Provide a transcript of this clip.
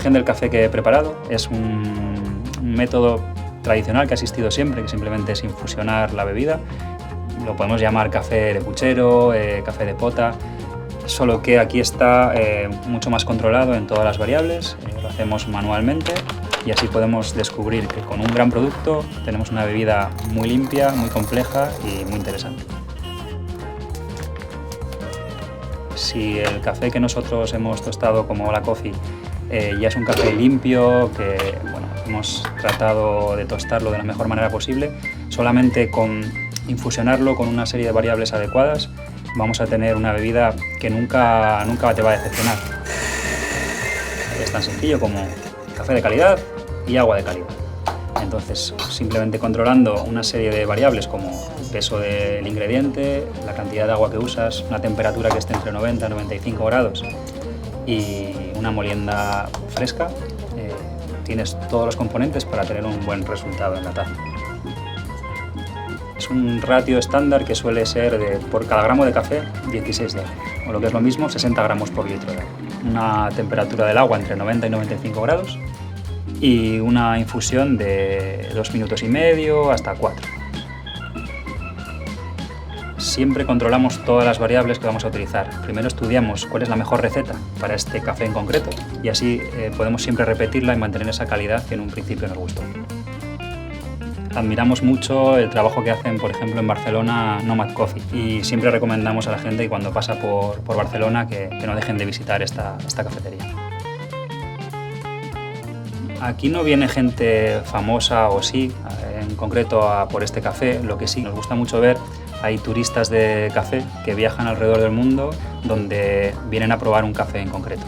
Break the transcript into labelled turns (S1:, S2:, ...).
S1: origen del café que he preparado es un método tradicional que ha existido siempre, que simplemente es infusionar la bebida. Lo podemos llamar café de puchero, café de pota, solo que aquí está mucho más controlado en todas las variables, lo hacemos manualmente y así podemos descubrir que con un gran producto tenemos una bebida muy limpia, muy compleja y muy interesante. Si el café que nosotros hemos tostado como Hola Coffee ya es un café limpio, que bueno, hemos tratado de tostarlo de la mejor manera posible, solamente con infusionarlo con una serie de variables adecuadas vamos a tener una bebida que nunca te va a decepcionar. Es tan sencillo como café de calidad y agua de calidad. Entonces, simplemente controlando una serie de variables como el peso del ingrediente, la cantidad de agua que usas, una temperatura que esté entre 90 y 95 grados y una molienda fresca, tienes todos los componentes para tener un buen resultado en la taza. Es un ratio estándar que suele ser por cada gramo de café 16 de agua, o lo que es lo mismo 60 gramos por litro de agua. Una temperatura del agua entre 90 y 95 grados y una infusión de 2 minutos y medio hasta 4. Siempre controlamos todas las variables que vamos a utilizar. Primero estudiamos cuál es la mejor receta para este café en concreto y así podemos siempre repetirla y mantener esa calidad que en un principio nos gustó. Admiramos mucho el trabajo que hacen, por ejemplo, en Barcelona Nomad Coffee y siempre recomendamos a la gente que cuando pasa por Barcelona que no dejen de visitar esta cafetería. Aquí no viene gente famosa o sí, en concreto por este café. Lo que sí nos gusta mucho ver, hay turistas de café que viajan alrededor del mundo donde vienen a probar un café en concreto.